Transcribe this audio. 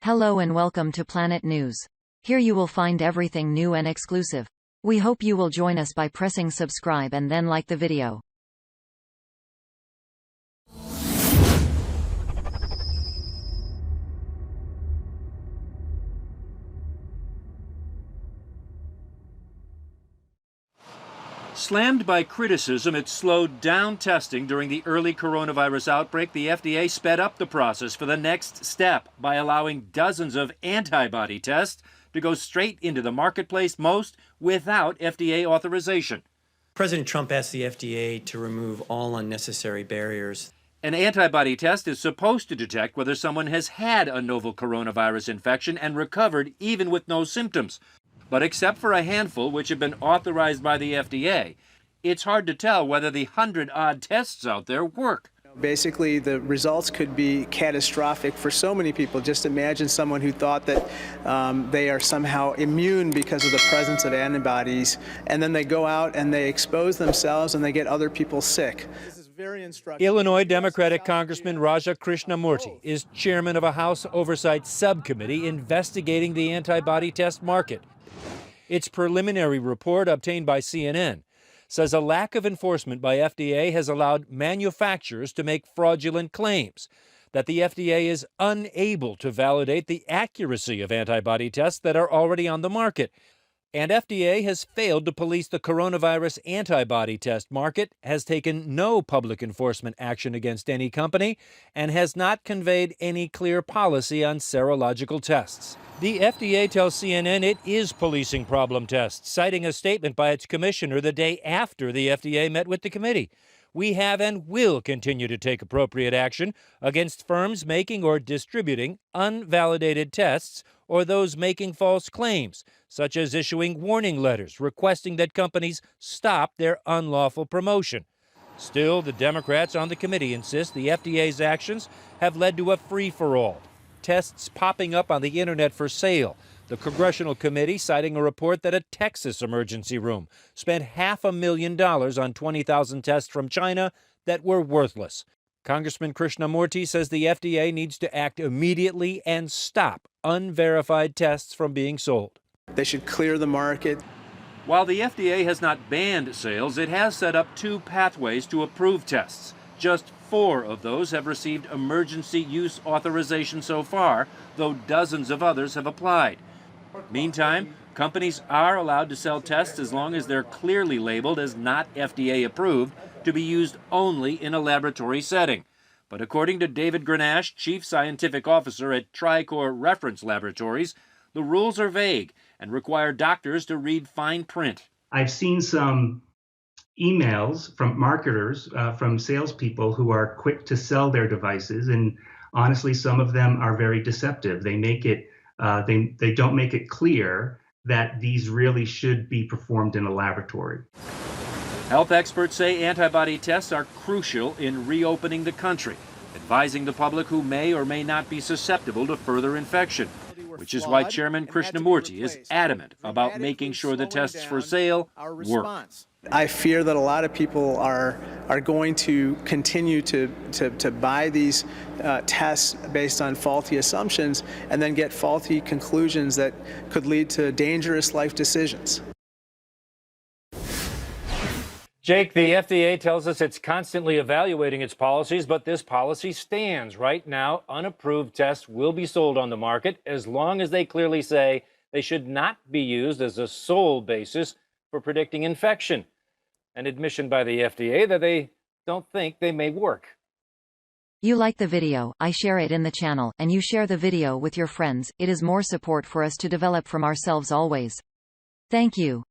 Hello and welcome to Planet News. Here you will find everything new and exclusive. We hope you will join us by pressing subscribe and then like the video. Slammed by criticism, it slowed down testing during the early coronavirus outbreak. The FDA sped up the process for the next step by allowing dozens of antibody tests to go straight into the marketplace, most without FDA authorization. President Trump asked the FDA to remove all unnecessary barriers. An antibody test is supposed to detect whether someone has had a novel coronavirus infection and recovered even with no symptoms. But except for a handful which have been authorized by the FDA, it's hard to tell whether the 100-odd tests out there work. Basically, the results could be catastrophic for so many people. Just imagine someone who thought that they are somehow immune because of the presence of antibodies, and then they go out and they expose themselves and they get other people sick. Illinois Democratic Congressman Raja Krishnamurti is chairman of a House Oversight Subcommittee investigating the antibody test market. Its preliminary report, obtained by CNN, says a lack of enforcement by FDA has allowed manufacturers to make fraudulent claims, that the FDA is unable to validate the accuracy of antibody tests that are already on the market, and FDA has failed to police the coronavirus antibody test market, has taken no public enforcement action against any company, and has not conveyed any clear policy on serological tests. The FDA tells CNN it is policing problem tests, citing a statement by its commissioner the day after the FDA met with the committee. We have and will continue to take appropriate action against firms making or distributing unvalidated tests or those making false claims, such as issuing warning letters requesting that companies stop their unlawful promotion. Still, the Democrats on the committee insist the FDA's actions have led to a free-for-all. Tests popping up on the internet for sale. The Congressional Committee citing a report that a Texas emergency room spent $500,000 on 20,000 tests from China that were worthless. Congressman Krishnamurti says the FDA needs to act immediately and stop unverified tests from being sold. They should clear the market. While the FDA has not banned sales, it has set up 2 pathways to approve tests. Just 4 of those have received emergency use authorization so far, though dozens of others have applied. Meantime, companies are allowed to sell tests as long as they're clearly labeled as not FDA approved to be used only in a laboratory setting. But according to David Grenache, chief scientific officer at Tricor Reference Laboratories, the rules are vague and require doctors to read fine print. I've seen some emails from marketers, from salespeople who are quick to sell their devices, and honestly, some of them are very deceptive. They make it, they don't make it clear that these really should be performed in a laboratory. Health experts say antibody tests are crucial in reopening the country, advising the public who may or may not be susceptible to further infection, which is why Chairman Krishnamurti is adamant about making sure the tests for sale work. I fear that a lot of people are going to continue to buy these tests based on faulty assumptions and then get faulty conclusions that could lead to dangerous life decisions. Jake, the FDA tells us it's constantly evaluating its policies, but this policy stands. Right now, unapproved tests will be sold on the market as long as they clearly say they should not be used as a sole basis for predicting infection. An admission by the FDA that they don't think they may work. You like the video, I share it in the channel, and you share the video with your friends. It is more support for us to develop from ourselves always. Thank you.